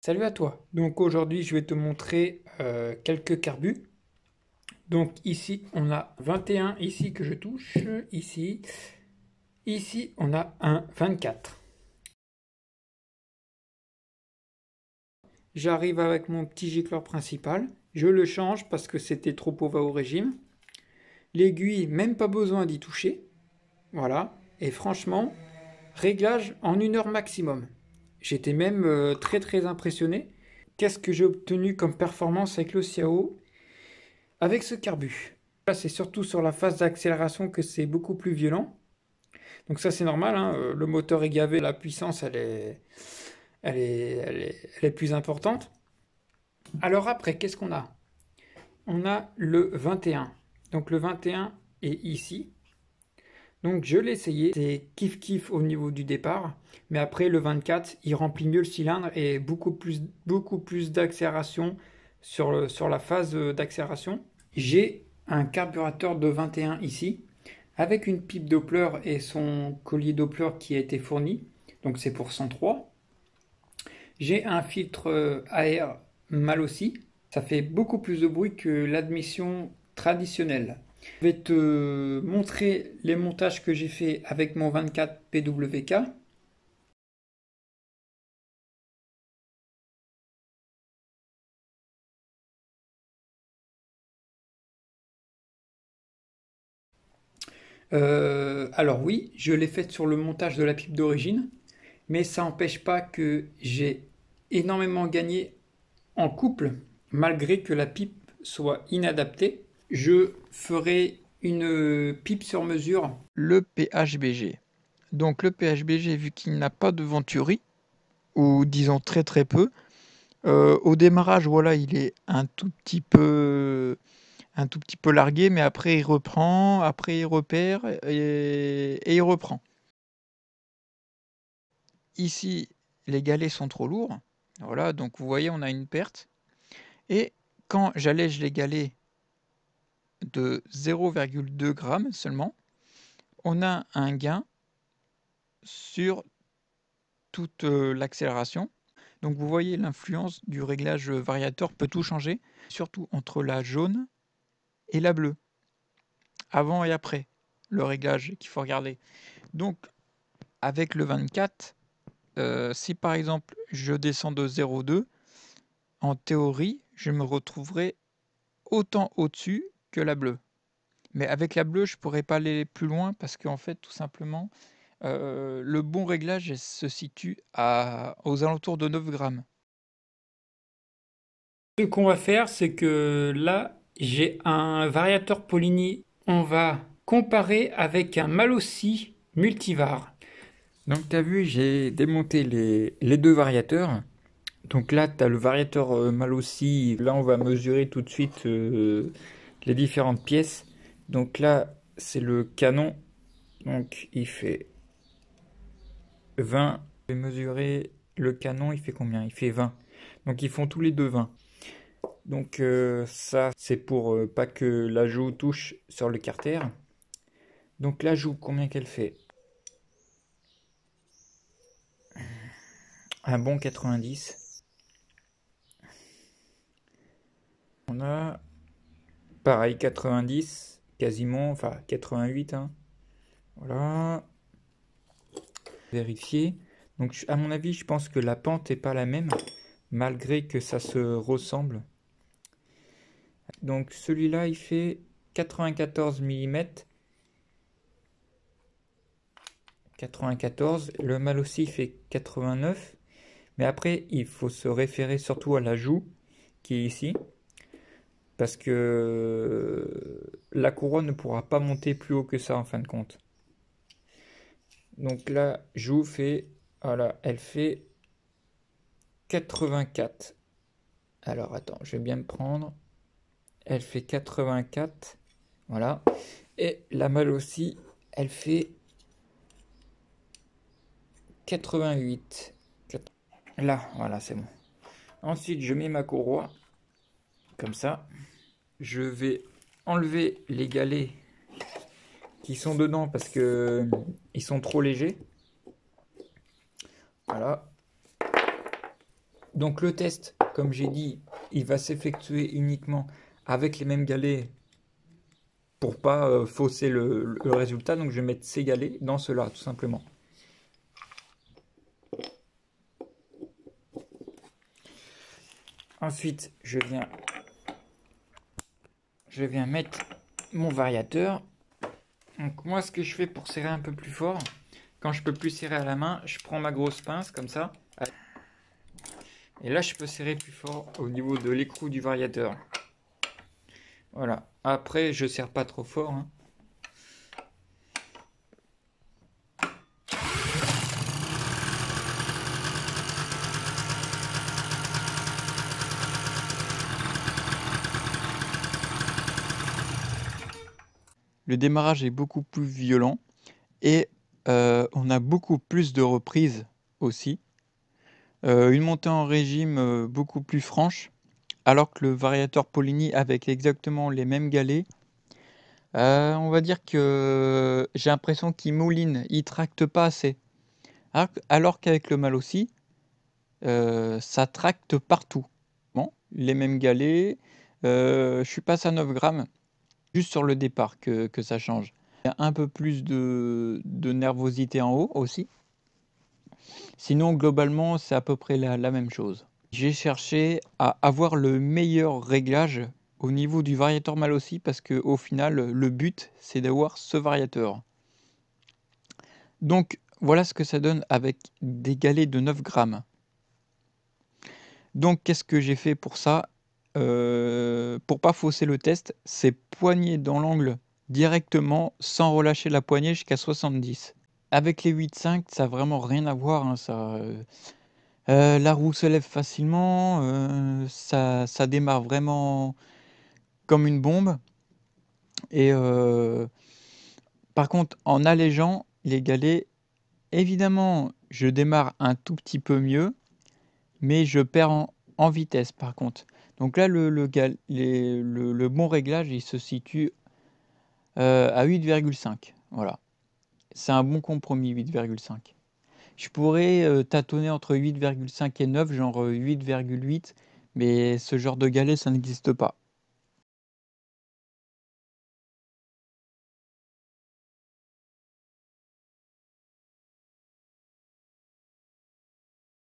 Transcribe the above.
Salut à toi. Donc aujourd'hui, je vais te montrer quelques carbus. Donc ici, on a 21 ici que je touche, ici. Ici, on a un 24. J'arrive avec mon petit gicleur principal. Je le change parce que c'était trop pauvre au régime. L'aiguille, même pas besoin d'y toucher. Voilà. Et franchement, réglage en 1 heure maximum. J'étais même très impressionné. Qu'est-ce que j'ai obtenu comme performance avec le CAO avec ce carbu? Là, c'est surtout sur la phase d'accélération que c'est beaucoup plus violent. Donc ça, c'est normal, hein. Le moteur est gavé, la puissance, elle est plus importante. Alors après, qu'est-ce qu'on a? On a le 21. Donc le 21 est ici. Donc je l'ai essayé, c'est kiff au niveau du départ, mais après le 24, il remplit mieux le cylindre et beaucoup plus d'accélération sur la phase d'accélération. J'ai un carburateur de 21 ici, avec une pipe Doppler et son collier Doppler qui a été fourni, donc c'est pour 103. J'ai un filtre AR mal aussi, ça fait beaucoup plus de bruit que l'admission traditionnelle. Je vais te montrer les montages que j'ai fait avec mon 24 PWK. Alors oui, je l'ai fait sur le montage de la pipe d'origine, mais ça n'empêche pas que j'ai énormément gagné en couple, malgré que la pipe soit inadaptée. Je ferai une pipe sur mesure. Le PHBG. Donc le PHBG, vu qu'il n'a pas de venturi, ou disons très peu, au démarrage, voilà, il est un tout petit peu largué, mais après il reprend, après il repère et il reprend. Ici, les galets sont trop lourds. Voilà, donc vous voyez, on a une perte. Et quand j'allège les galets de 0,2 g seulement, on a un gain sur toute l'accélération. Donc vous voyez, l'influence du réglage variateur peut tout changer, surtout entre la jaune et la bleue, avant et après le réglage qu'il faut regarder. Donc avec le 24, si par exemple je descends de 0,2, en théorie, je me retrouverai autant au-dessus que la bleue. Mais avec la bleue, je ne pourrais pas aller plus loin parce qu'en fait, tout simplement, le bon réglage se situe aux alentours de 9 grammes. Ce qu'on va faire, c'est que là, j'ai un variateur Poligny. On va comparer avec un Malossi multivar. Donc tu as vu, j'ai démonté les deux variateurs. Donc là, tu as le variateur Malossi. Là, on va mesurer tout de suite les différentes pièces. Donc là, c'est le canon. Donc il fait 20. Je vais mesurer le canon, il fait combien? Il fait 20. Donc ils font tous les deux 20. Donc ça, c'est pour pas que l'ajout touche sur le carter. Donc l'ajout, combien qu'elle fait? Un bon 90. On a pareil 90, quasiment, enfin 88. Hein. Voilà. Vérifier. Donc à mon avis, je pense que la pente n'est pas la même, malgré que ça se ressemble. Donc celui-là, il fait 94 mm. 94. Le mal aussi fait 89. Mais après, il faut se référer surtout à la joue qui est ici. Parce que la couronne ne pourra pas monter plus haut que ça en fin de compte. Donc la joue fait, voilà, elle fait 84. Alors attends, je vais bien me prendre. Elle fait 84. Voilà. Et la malle aussi, elle fait 88. Là, voilà, c'est bon. Ensuite, je mets ma courroie. Comme ça. Je vais enlever les galets qui sont dedans parce que ils sont trop légers. Voilà. Donc le test, comme j'ai dit, il va s'effectuer uniquement avec les mêmes galets pour pas fausser le résultat. Donc je vais mettre ces galets dans cela, tout simplement. Ensuite, je viens mettre mon variateur. Donc moi, ce que je fais pour serrer un peu plus fort, quand je peux plus serrer à la main, je prends ma grosse pince comme ça. Et là, je peux serrer plus fort au niveau de l'écrou du variateur. Voilà. Après, je serre pas trop fort, hein. Le démarrage est beaucoup plus violent et on a beaucoup plus de reprises aussi. Une montée en régime beaucoup plus franche, alors que le variateur Poligny avec exactement les mêmes galets, on va dire que j'ai l'impression qu'il mouline, il tracte pas assez. Alors qu'avec le Malossi, ça tracte partout. Bon, les mêmes galets, je suis passé à 9 grammes, juste sur le départ que ça change. Il y a un peu plus de nervosité en haut aussi. Sinon, globalement, c'est à peu près la même chose. J'ai cherché à avoir le meilleur réglage au niveau du variateur Malossi parce que au final, le but, c'est d'avoir ce variateur. Donc, voilà ce que ça donne avec des galets de 9 grammes. Donc, qu'est-ce que j'ai fait pour ça? Pour pas fausser le test, c'est poigner dans l'angle directement sans relâcher la poignée jusqu'à 70. Avec les 8,5, ça n'a vraiment rien à voir, hein, ça, la roue se lève facilement, ça démarre vraiment comme une bombe. Et par contre, en allégeant les galets, évidemment, je démarre un tout petit peu mieux, mais je perds en vitesse par contre. Donc là, le bon réglage, il se situe à 8,5. Voilà. C'est un bon compromis, 8,5. Je pourrais tâtonner entre 8,5 et 9, genre 8,8, mais ce genre de galet, ça n'existe pas.